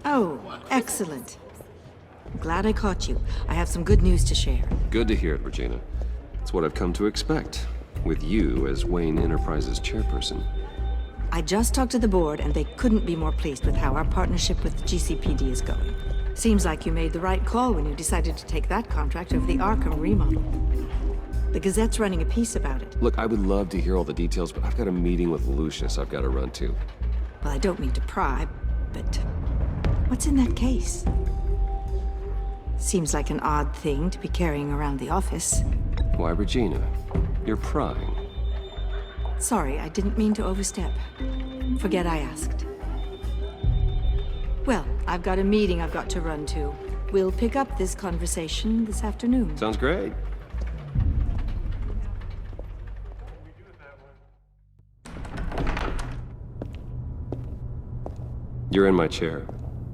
Oh, excellent. I'm glad I caught you. I have some good news to share. Good to hear it, Regina. It's what I've come to expect, with you as Wayne Enterprises chairperson. I just talked to the board, and they couldn't be more pleased with how our partnership with GCPD is going. Seems like you made the right call when you decided to take that contract over the Arkham remodel. The Gazette's running a piece about it. Look, I would love to hear all the details, but I've got a meeting with Lucius I've got to run to. Well, I don't mean to pry, but what's in that case? Seems like an odd thing to be carrying around the office. Why, Regina? You're prying. Sorry, I didn't mean to overstep. Forget I asked. Well, I've got a meeting I've got to run to. We'll pick up this conversation this afternoon. Sounds great. You're in my chair.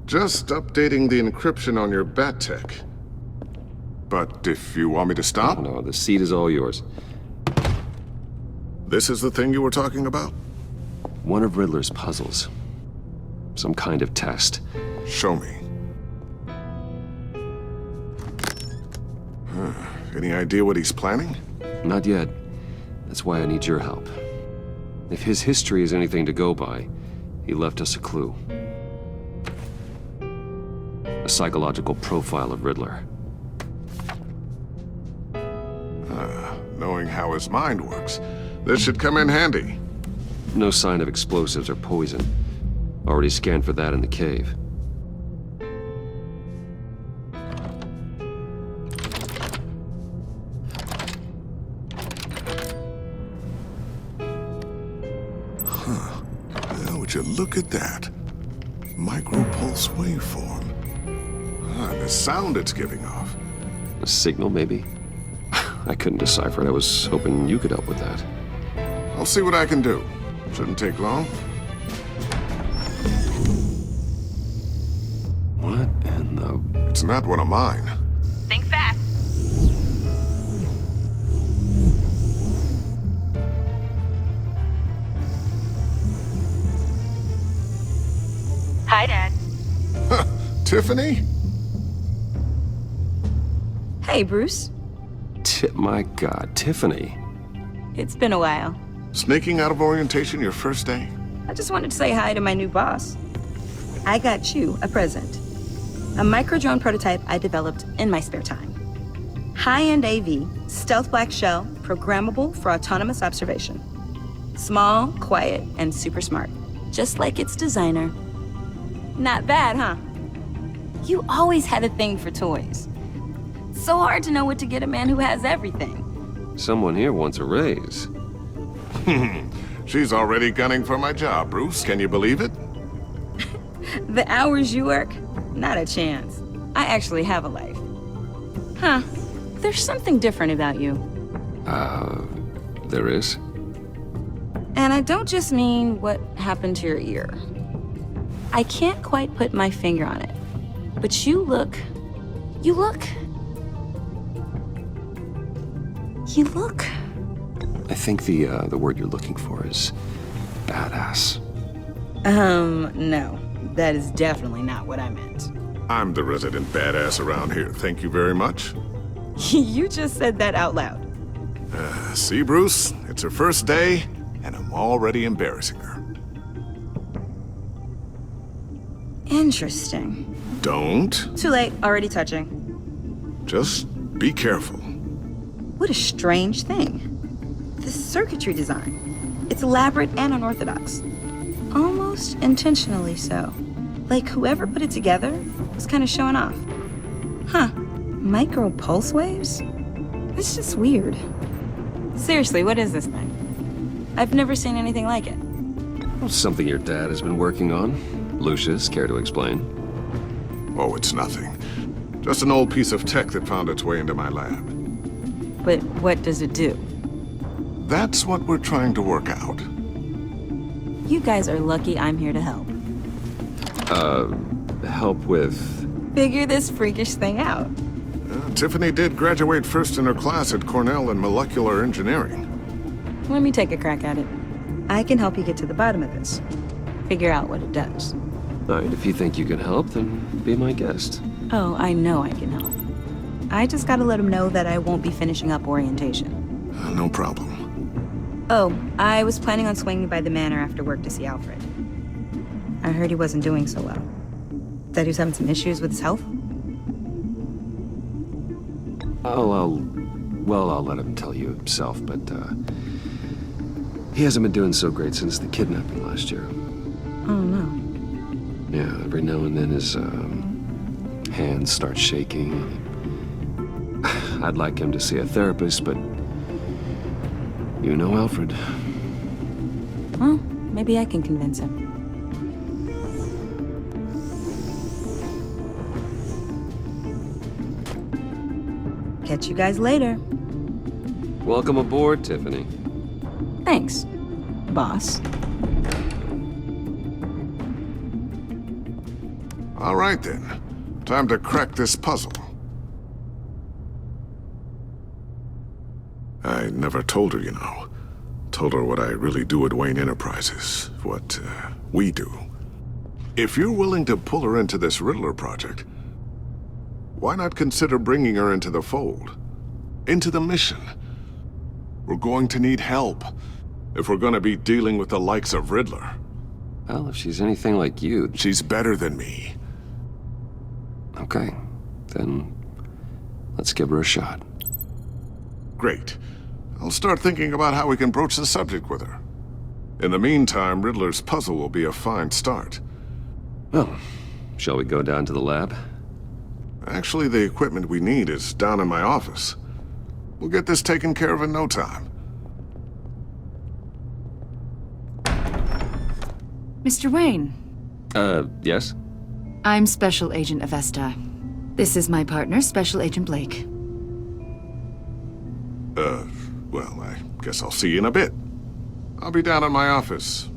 Just updating the encryption on your bat tech. But if you want me to stop, No, the seat is all yours. this is the thing you were talking about? One of Riddler's puzzles. Some kind of test. Show me. Any idea what he's planning? Not yet. That's why I need your help. If his history is anything to go by, he left us a clue. A psychological profile of Riddler. Knowing how his mind works, this should come in handy. No sign of explosives or poison. Already scanned for that in the cave. Now, would you look at that? Micropulse waveform. The sound it's giving off. A signal, maybe? I couldn't decipher it. I was hoping you could help with that. I'll see what I can do. Shouldn't take long. What in the... It's not one of mine. Think fast. Hi, Dad. Tiffany? Hey, Bruce. My God, Tiffany. It's been a while. Sneaking out of orientation your first day? I just wanted to say hi to my new boss. I got you a present. A micro-drone prototype I developed in my spare time. High-end AV, stealth black shell, programmable for autonomous observation. Small, quiet, and super smart. Just like its designer. Not bad, huh? You always had a thing for toys. So hard to know what to get a man who has everything. Someone here wants a raise. She's already gunning for my job, Bruce. Can you believe it? The hours you work? Not a chance. I actually have a life. Huh. There's something different about you. There is? And I don't just mean what happened to your ear. I can't quite put my finger on it. But you look... I think the word you're looking for is badass. No. That is definitely not what I meant. I'm the resident badass around here. Thank you very much. You just said that out loud. See, Bruce? It's her first day, and I'm already embarrassing her. Interesting. Don't. Too late. Already touching. Just be careful. What a strange thing. The circuitry design. It's elaborate and unorthodox. Almost intentionally so. Like whoever put it together was kind of showing off. Huh. Micro pulse waves? It's just weird. Seriously, what is this thing? I've never seen anything like it. Well, something your dad has been working on. Lucius, care to explain? Oh, it's nothing. Just an old piece of tech that found its way into my lab. But what does it do? That's what we're trying to work out. You guys are lucky I'm here to help. Help with... Figure this freakish thing out. Tiffany did graduate first in her class at Cornell in molecular engineering. Let me take a crack at it. I can help you get to the bottom of this. Figure out what it does. All right, if you think you can help, then be my guest. Oh, I know I can help. I just gotta let him know that I won't be finishing up orientation. No problem. Oh, I was planning on swinging by the manor after work to see Alfred. I heard he wasn't doing so well. Said he was having some issues with his health. I'll let him tell you himself, but, he hasn't been doing so great since the kidnapping last year. Oh, no. Yeah, every now and then his, hands start shaking. I'd like him to see a therapist, but you know Alfred. Well, maybe I can convince him. Catch you guys later. Welcome aboard, Tiffany. Thanks, boss. All right then. Time to crack this puzzle. I never told her, you know. Told her what I really do at Wayne Enterprises. What, we do. If you're willing to pull her into this Riddler project, why not consider bringing her into the fold? Into the mission? We're going to need help if we're going to be dealing with the likes of Riddler. Well, if she's anything like you... She's better than me. Okay, then let's give her a shot. Great. I'll start thinking about how we can broach the subject with her. In the meantime, Riddler's puzzle will be a fine start. Well, shall we go down to the lab? Actually, the equipment we need is down in my office. We'll get this taken care of in no time. Mr. Wayne, Yes? I'm Special Agent Avesta. This is my partner, Special Agent Blake. Well, I guess I'll see you in a bit. I'll be down in my office.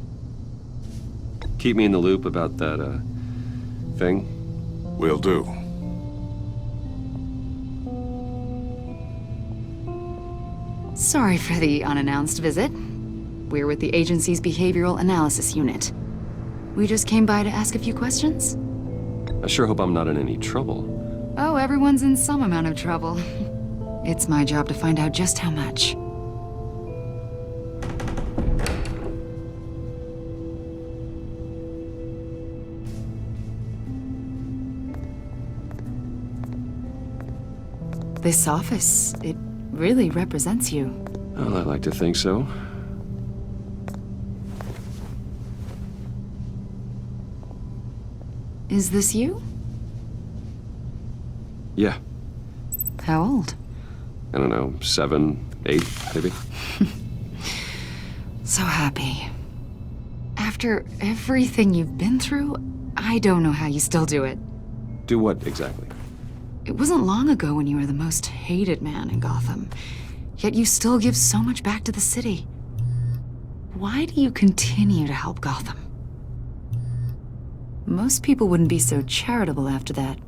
Keep me in the loop about that, thing. Will do. Sorry for the unannounced visit. We're with the agency's Behavioral Analysis Unit. We just came by to ask a few questions. I sure hope I'm not in any trouble. Oh, everyone's in some amount of trouble. It's my job to find out just how much. This office, it really represents you. Well, I like to think so. Is this you? Yeah. How old? I don't know, 7, 8, maybe? So happy. After everything you've been through, I don't know how you still do it. Do what exactly? It wasn't long ago when you were the most hated man in Gotham, yet you still give so much back to the city. Why do you continue to help Gotham? Most people wouldn't be so charitable after that.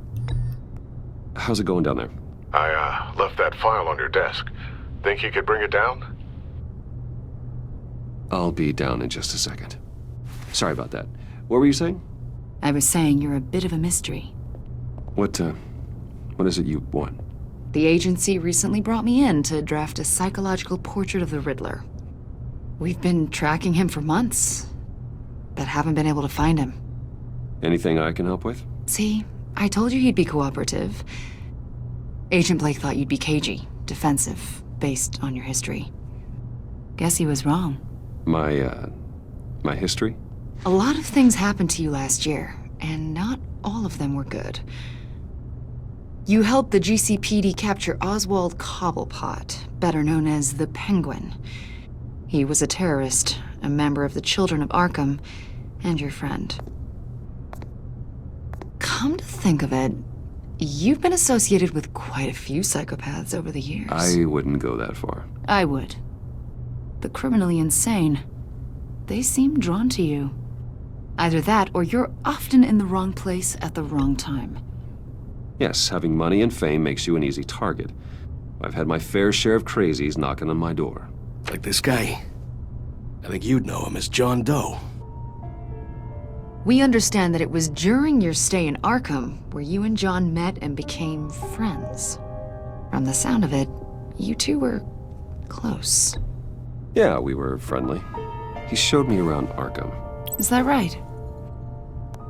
How's it going down there? I, left that file on your desk. Think you could bring it down? I'll be down in just a second. Sorry about that. What were you saying? I was saying you're a bit of a mystery. What is it you want? The agency recently brought me in to draft a psychological portrait of the Riddler. We've been tracking him for months, but haven't been able to find him. Anything I can help with? See, I told you he'd be cooperative. Agent Blake thought you'd be cagey, defensive, based on your history. Guess he was wrong. My history? A lot of things happened to you last year, and not all of them were good. You helped the GCPD capture Oswald Cobblepot, better known as the Penguin. He was a terrorist, a member of the Children of Arkham, and your friend. Come to think of it, you've been associated with quite a few psychopaths over the years. I wouldn't go that far. I would. The criminally insane. They seem drawn to you. Either that, or you're often in the wrong place at the wrong time. Yes, having money and fame makes you an easy target. I've had my fair share of crazies knocking on my door. Like this guy. I think you'd know him as John Doe. We understand that it was during your stay in Arkham where you and John met and became friends. From the sound of it, you two were close. Yeah, we were friendly. He showed me around Arkham. Is that right?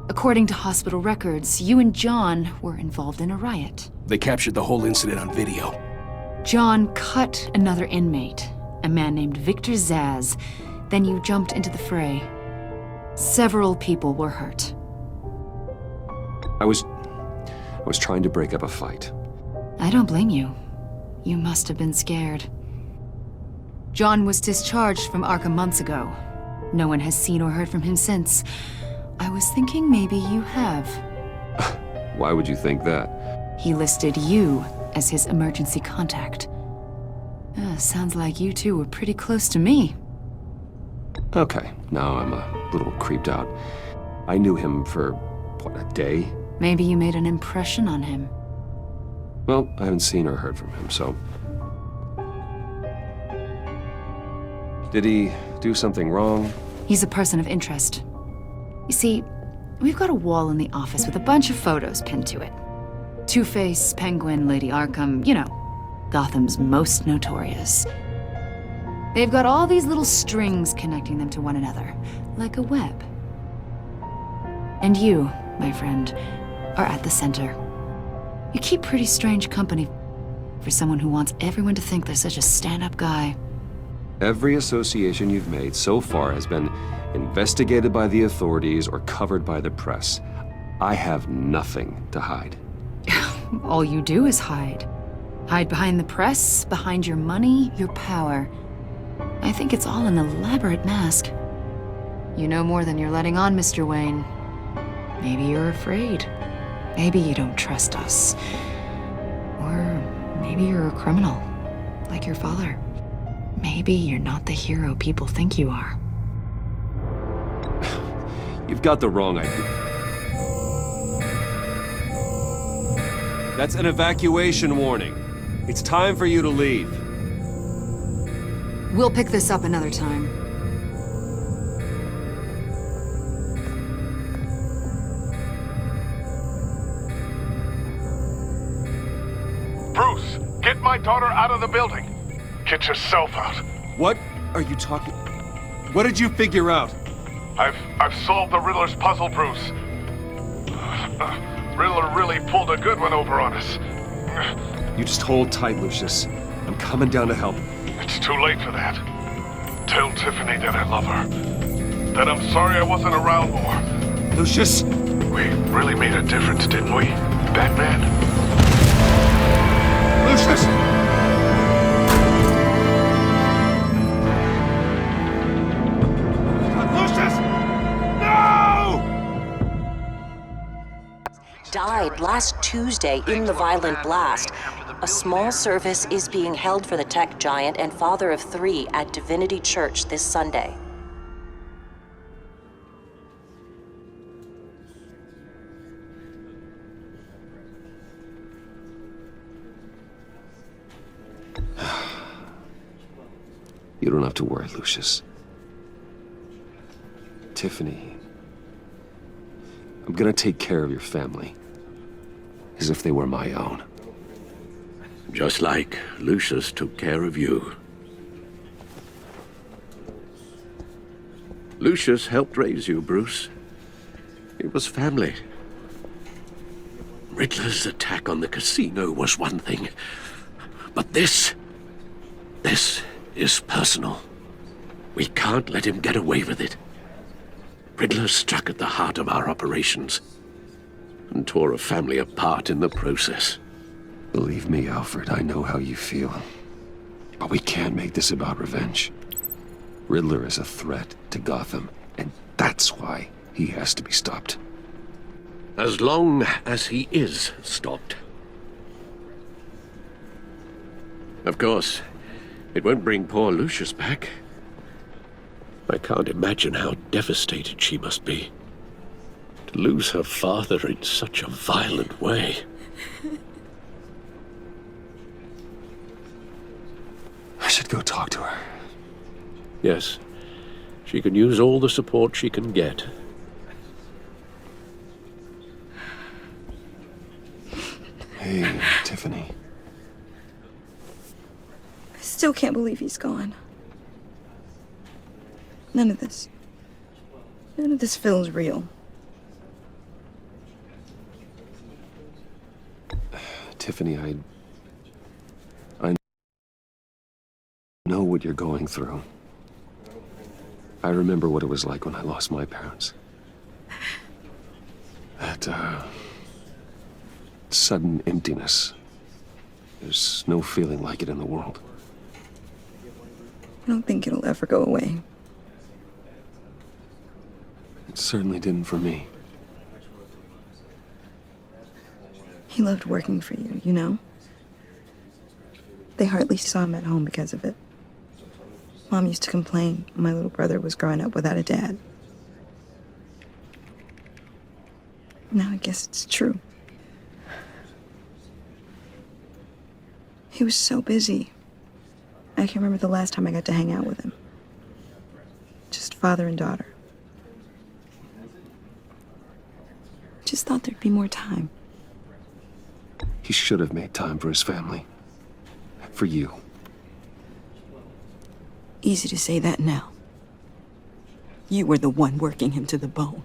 According to hospital records, you and John were involved in a riot. They captured the whole incident on video. John cut another inmate, a man named Victor Zaz. Then you jumped into the fray. Several people were hurt. I was trying to break up a fight. I don't blame you. You must have been scared. John was discharged from Arkham months ago. No one has seen or heard from him since. I was thinking maybe you have. Why would you think that? He listed you as his emergency contact. Sounds like you two were pretty close to me. Okay, now I'm a little creeped out. I knew him for, what, a day? Maybe you made an impression on him. Well, I haven't seen or heard from him, so... Did he do something wrong? He's a person of interest. You see, we've got a wall in the office with a bunch of photos pinned to it. Two-Face, Penguin, Lady Arkham, you know, Gotham's most notorious. They've got all these little strings connecting them to one another, like a web. And you, my friend, are at the center. You keep pretty strange company for someone who wants everyone to think they're such a stand-up guy. Every association you've made so far has been investigated by the authorities or covered by the press. I have nothing to hide. All you do is hide. Hide behind the press, behind your money, your power. I think it's all an elaborate mask. You know more than you're letting on, Mr. Wayne. Maybe you're afraid. Maybe you don't trust us. Or maybe you're a criminal, like your father. Maybe you're not the hero people think you are. You've got the wrong idea. That's an evacuation warning. It's time for you to leave. We'll pick this up another time. Bruce, get my daughter out of the building. Get yourself out. What are you talking... What did you figure out? I've solved the Riddler's puzzle, Bruce. Riddler really pulled a good one over on us. You just hold tight, Lucius. I'm coming down to help. It's too late for that. Tell Tiffany that I love her. That I'm sorry I wasn't around more. Lucius! We really made a difference, didn't we, Batman? Lucius! Lucius! No! Died last Tuesday in the violent blast. A small service is being held for the tech giant and father of 3 at Divinity Church this Sunday. You don't have to worry, Lucius. Tiffany, I'm gonna take care of your family. As if they were my own. Just like Lucius took care of you. Lucius helped raise you, Bruce. It was family. Riddler's attack on the casino was one thing. But this is personal. We can't let him get away with it. Riddler struck at the heart of our operations and tore a family apart in the process. Believe me, Alfred, I know how you feel. But we can't make this about revenge. Riddler is a threat to Gotham, and that's why he has to be stopped. As long as he is stopped. Of course, it won't bring poor Lucius back. I can't imagine how devastated she must be. To lose her father in such a violent way. I should go talk to her. Yes, she can use all the support she can get. Hey, Tiffany. I still can't believe he's gone. None of this feels real. Tiffany, I know what you're going through. I remember what it was like when I lost my parents. That, sudden emptiness. There's no feeling like it in the world. I don't think it'll ever go away. It certainly didn't for me. He loved working for you, you know? They hardly saw him at home because of it. Mom used to complain my little brother was growing up without a dad. Now I guess it's true. He was so busy. I can't remember the last time I got to hang out with him. Just father and daughter. Just thought there'd be more time. He should have made time for his family. For you. Easy to say that now. You were the one working him to the bone.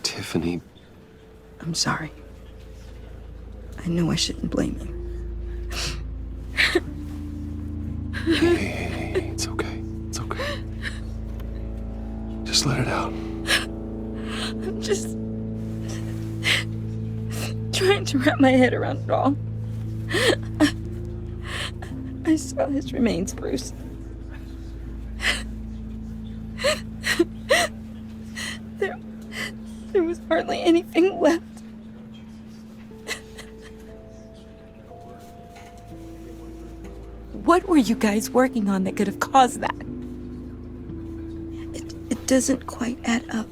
Tiffany. I'm sorry. I know I shouldn't blame you. Hey, it's okay. It's okay. Just let it out. I'm just trying to wrap my head around it all. I saw his remains, Bruce. There was hardly anything left. What were you guys working on that could have caused that? It doesn't quite add up.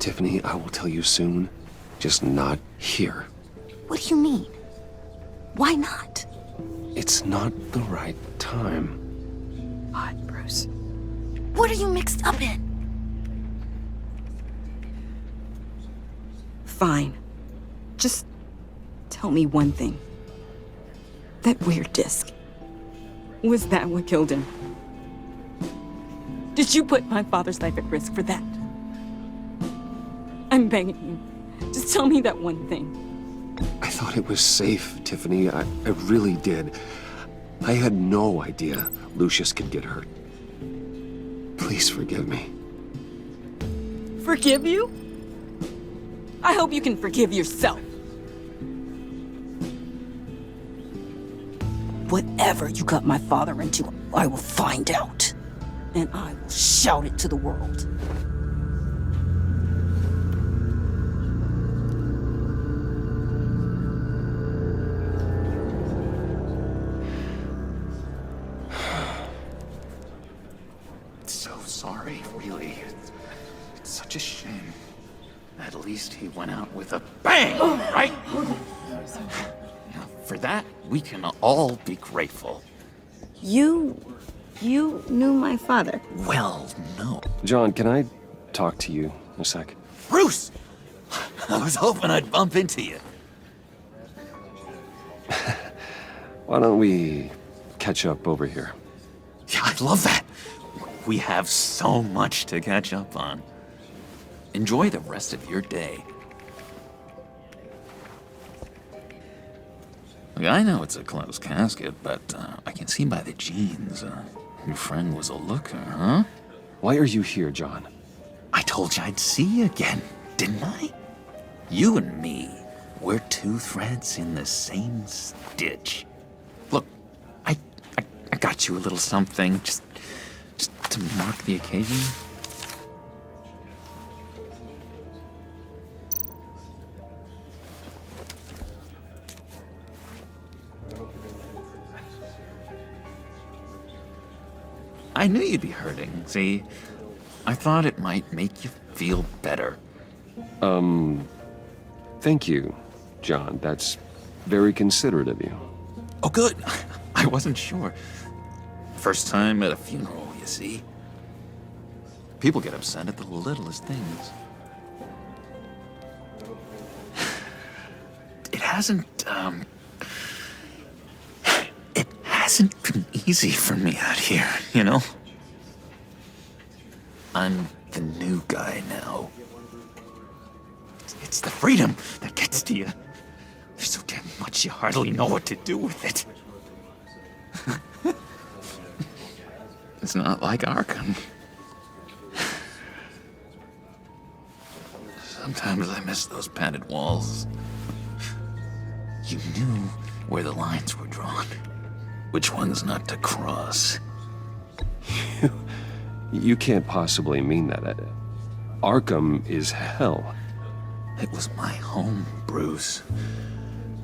Tiffany, I will tell you soon. Just not here. What do you mean? Why not? It's not the right time. Odd, Bruce. What are you mixed up in? Fine. Just tell me one thing. That weird disc. Was that what killed him? Did you put my father's life at risk for that? I'm begging you. Just tell me that one thing. I thought it was safe, Tiffany. I really did. I had no idea Lucius could get hurt. Please forgive me. Forgive you? I hope you can forgive yourself. Whatever you got my father into, I will find out. And I will shout it to the world. So sorry, really. It's such a shame. At least he went out with a bang, right? For that, we can all be grateful. You knew my father. Well, no. John, can I talk to you a sec? Bruce! I was hoping I'd bump into you. Why don't we catch up over here? Yeah, I'd love that. We have so much to catch up on. Enjoy the rest of your day. Look, I know it's a closed casket, but I can see by the jeans, your friend was a looker, huh? Why are you here, John? I told you I'd see you again, didn't I? You and me, we're two threads in the same stitch. Look, I got you a little something, just to mark the occasion. I knew you'd be hurting, see? I thought it might make you feel better. Thank you, John. That's very considerate of you. Oh, good. I wasn't sure. First time at a funeral, you see? People get upset at the littlest things. It hasn't been easy for me out here, you know? I'm the new guy now. It's the freedom that gets to you. There's so damn much you hardly know what to do with it. It's not like Arkham. Sometimes I miss those padded walls. You knew where the lines were drawn. Which ones not to cross. You can't possibly mean that. Arkham is hell. It was my home, Bruce.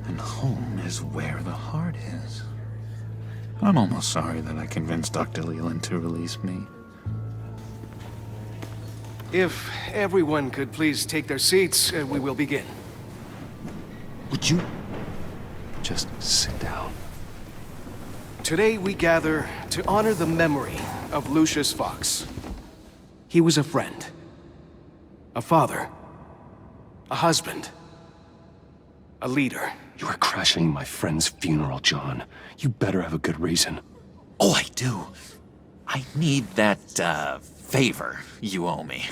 And home is where the heart is. I'm almost sorry that I convinced Dr. Leland to release me. If everyone could please take their seats, we will begin. Would you just sit down? Today we gather to honor the memory of Lucius Fox. He was a friend, a father, a husband, a leader. You are crashing my friend's funeral, John. You better have a good reason. Oh, I do. I need that, favor you owe me.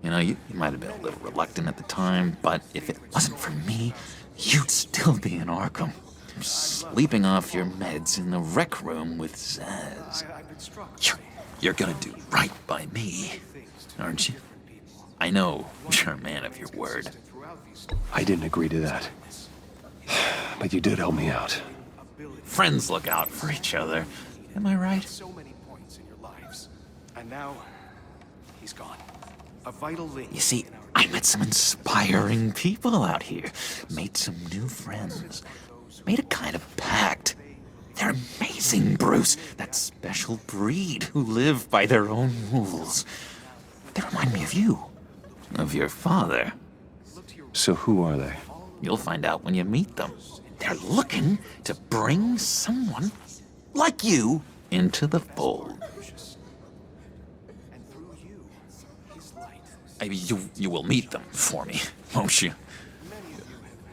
You know, you might have been a little reluctant at the time, but if it wasn't for me, you'd still be in Arkham. Sleeping off your meds in the rec room with Zaz. You're gonna do right by me, aren't you? I know you're a man of your word. I didn't agree to that. But you did help me out. Friends look out for each other. Am I right? So many points in your lives. And now, he's gone. A vital link. You see, I met some inspiring people out here. Made some new friends. Made a kind of pact. They're amazing, Bruce. That special breed who live by their own rules. They remind me of you. Of your father. So who are they? You'll find out when you meet them. They're looking to bring someone like you into the fold. You will meet them for me, won't you?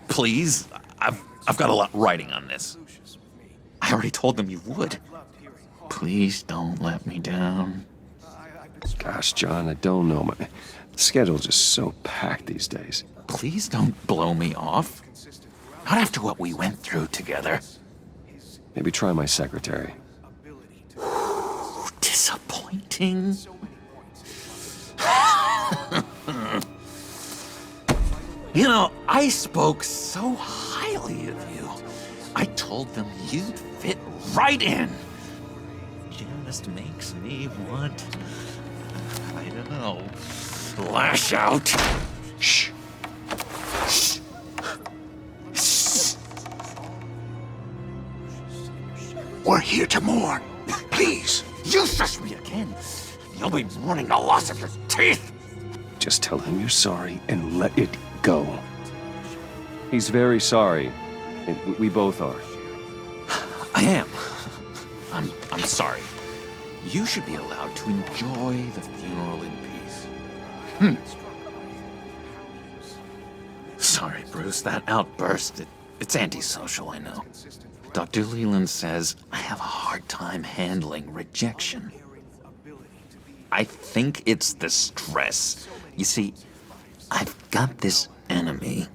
Please, I've got a lot riding on this. I already told them you would. Please don't let me down. Gosh, John, I don't know. My schedule's just so packed these days. Please don't blow me off. Not after what we went through together. Maybe try my secretary. Disappointing. You know, I spoke so highly of you. I told them you'd fit right in. Just makes me want, I don't know, lash out. Shh. Shh. Shh. We're here to mourn. Please, you shush me again. You'll be mourning the loss of your teeth. Just tell him you're sorry and let it go. He's very sorry, and we both are. I am. I'm sorry. You should be allowed to enjoy the funeral in peace. Sorry, Bruce, that outburst, it's antisocial, I know. Dr. Leland says I have a hard time handling rejection. I think it's the stress. You see, I've got this enemy.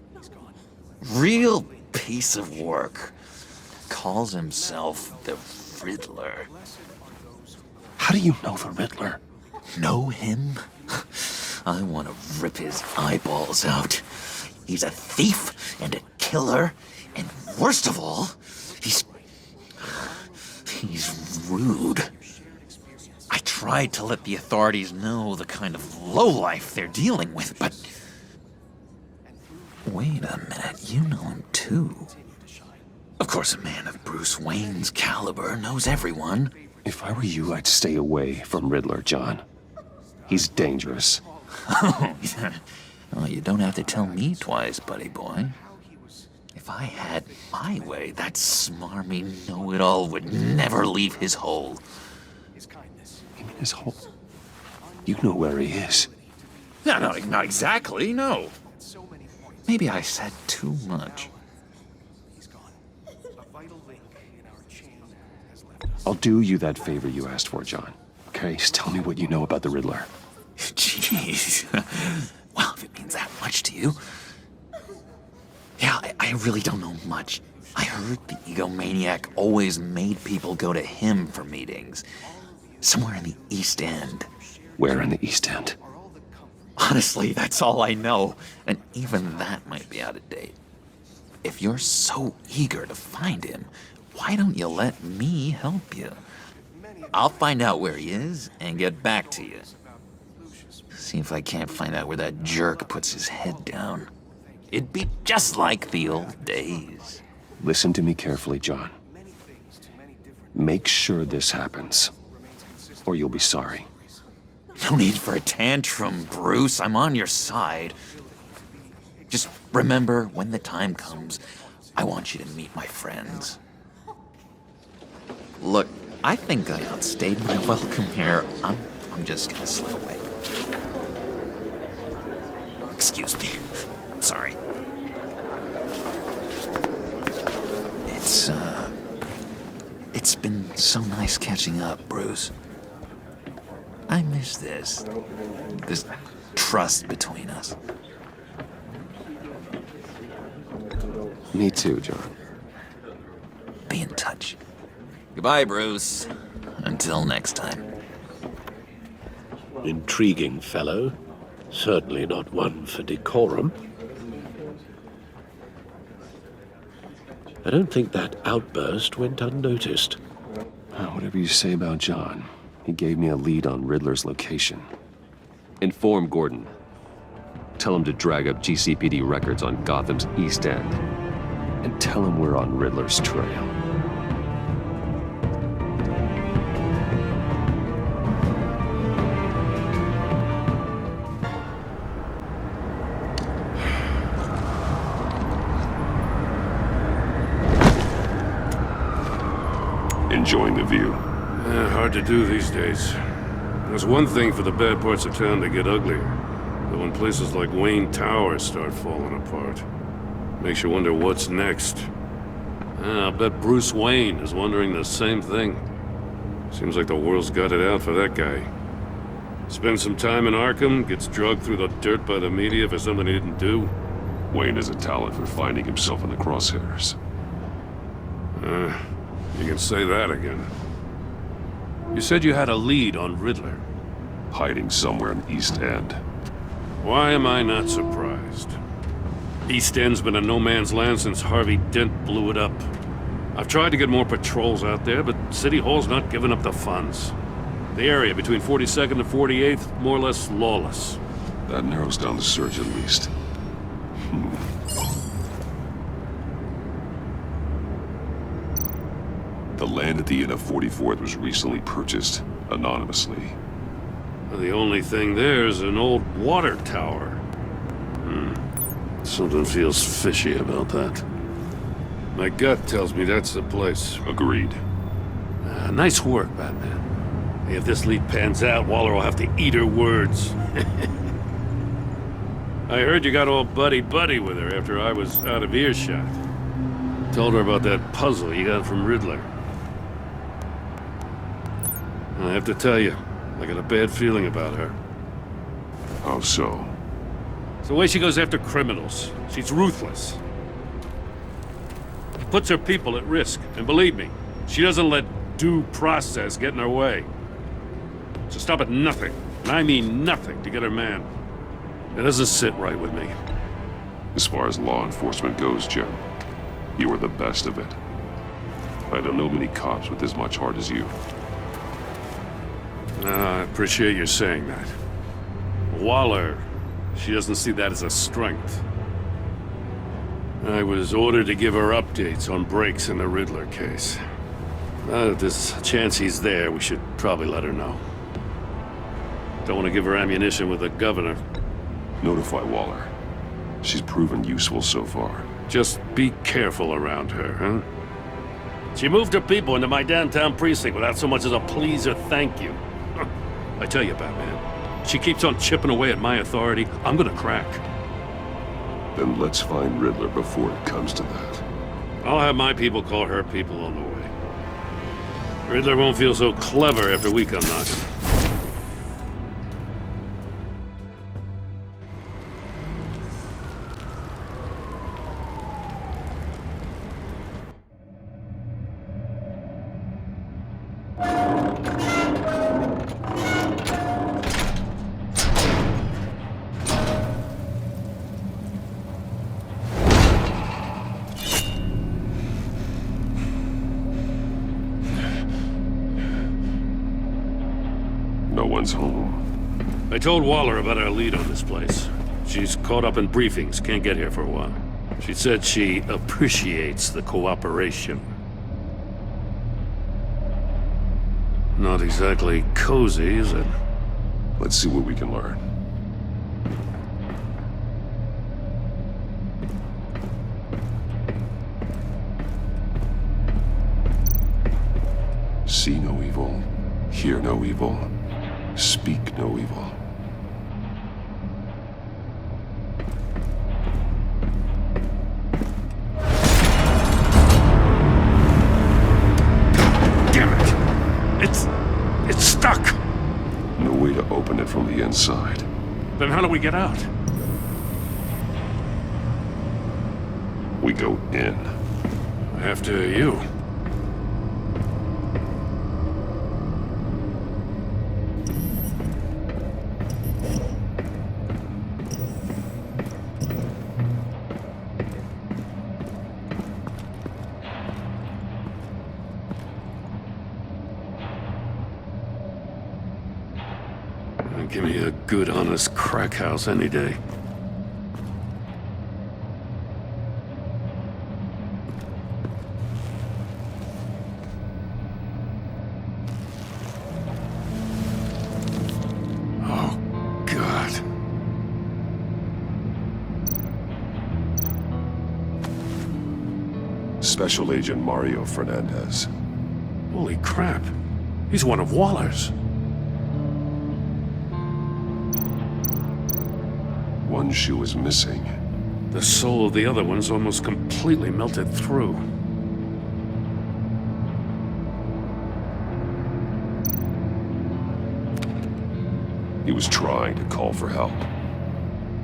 Real piece of work. Calls himself the Riddler. How do you know the Riddler? Know him? I want to rip his eyeballs out. He's a thief and a killer, and worst of all, he's rude. I tried to let the authorities know the kind of lowlife they're dealing with, but... Wait a minute, you know him too. Of course, a man of Bruce Wayne's caliber knows everyone. If I were you, I'd stay away from Riddler, John. He's dangerous. Oh, yeah. Well, you don't have to tell me twice, buddy boy. If I had my way, that smarmy know-it-all would never leave his hole. You mean his hole? You know where he is. No, not exactly, no. Maybe I said too much. I'll do you that favor you asked for, John. Okay, just tell me what you know about the Riddler. Jeez. Well, if it means that much to you. Yeah, I really don't know much. I heard the egomaniac always made people go to him for meetings. Somewhere in the East End. Where in the East End? Honestly, that's all I know. And even that might be out of date. If you're so eager to find him, why don't you let me help you? I'll find out where he is and get back to you. See if I can't find out where that jerk puts his head down. It'd be just like the old days. Listen to me carefully, John. Make sure this happens, or you'll be sorry. No need for a tantrum, Bruce. I'm on your side. Just remember, when the time comes, I want you to meet my friends. Look, I think I outstayed my welcome here. I'm just gonna slip away. Excuse me. Sorry. It's been so nice catching up, Bruce. I miss this trust between us. Me too, John. Be in touch. Goodbye, Bruce. Until next time. Intriguing fellow. Certainly not one for decorum. I don't think that outburst went unnoticed. Whatever you say about John, he gave me a lead on Riddler's location. Inform Gordon. Tell him to drag up GCPD records on Gotham's East End. And tell him we're on Riddler's trail. Enjoying the view. Hard to do these days. There's one thing for the bad parts of town to get uglier. But when places like Wayne Tower start falling apart, makes you wonder what's next. I'll bet Bruce Wayne is wondering the same thing. Seems like the world's got it out for that guy. Spends some time in Arkham, gets drugged through the dirt by the media for something he didn't do. Wayne has a talent for finding himself in the crosshairs. You can say that again. You said you had a lead on Riddler. Hiding somewhere in the East End. Why am I not surprised? East End's been a no-man's land since Harvey Dent blew it up. I've tried to get more patrols out there, but City Hall's not giving up the funds. The area between 42nd and 48th, more or less lawless. That narrows down the search at least. The land at the end of 44th was recently purchased, anonymously. The only thing there is an old water tower. Something feels fishy about that. My gut tells me that's the place. Agreed. Nice work, Batman. Hey, if this lead pans out, Waller will have to eat her words. I heard you got all buddy-buddy with her after I was out of earshot. Told her about that puzzle you got from Riddler. I have to tell you, I got a bad feeling about her. How so? It's the way she goes after criminals. She's ruthless. Puts her people at risk. And believe me, she doesn't let due process get in her way. So stop at nothing, and I mean nothing, to get her man. It doesn't sit right with me. As far as law enforcement goes, Jim, you are the best of it. I don't know many cops with as much heart as you. I appreciate you saying that. Waller, she doesn't see that as a strength. I was ordered to give her updates on breaks in the Riddler case. If there's a chance he's there, we should probably let her know. Don't want to give her ammunition with the governor. Notify Waller. She's proven useful so far. Just be careful around her, huh? She moved her people into my downtown precinct without so much as a please or thank you. I tell you, Batman, She keeps on chipping away at my authority. I'm gonna crack. Then let's find Riddler before it comes to that. I'll have my people call her people on the way. Riddler won't feel so clever after we come knocking. No one's home. I told Waller about our lead on this place. She's caught up in briefings, can't get here for a while. She said she appreciates the cooperation. Not exactly cozy, is it? Let's see what we can learn. See no evil, hear no evil, speak no evil. Damn it! It's stuck! No way to open it from the inside. Then how do we get out? We go in. After you. Give me a good, honest crack house any day. Oh, God. Special Agent Mario Fernandez. Holy crap. He's one of Waller's. One shoe is missing. The soul of the other one's almost completely melted through. He was trying to call for help.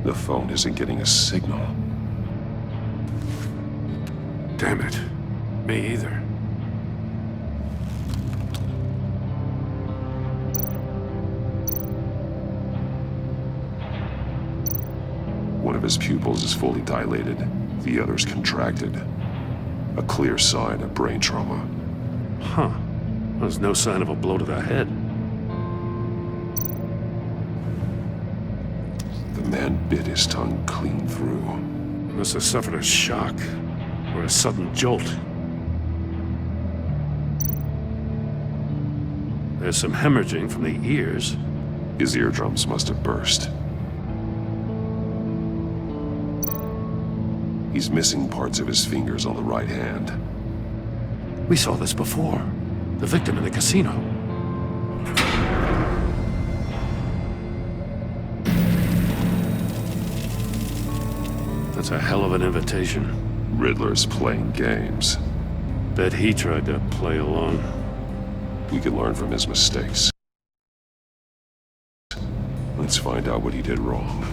The phone isn't getting a signal. Damn it. Me either. One of his pupils is fully dilated, the other's contracted. A clear sign of brain trauma. Huh. There's no sign of a blow to the head. The man bit his tongue clean through. Must have suffered a shock, or a sudden jolt. There's some hemorrhaging from the ears. His eardrums must have burst. He's missing parts of his fingers on the right hand. We saw this before. The victim in the casino. That's a hell of an invitation. Riddler's playing games. Bet he tried to play along. We can learn from his mistakes. Let's find out what he did wrong.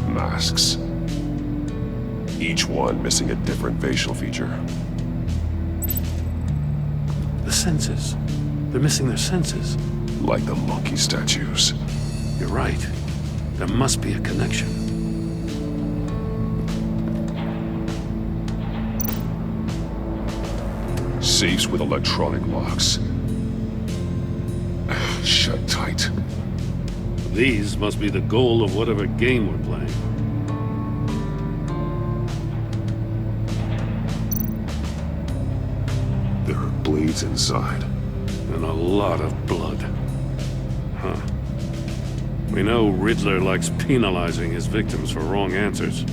Masks. Each one missing a different facial feature. The senses. They're missing their senses. Like the monkey statues. You're right. There must be a connection. Safes with electronic locks. Shut tight. These must be the goal of whatever game we're playing. There are blades inside. And a lot of blood. Huh. We know Riddler likes penalizing his victims for wrong answers.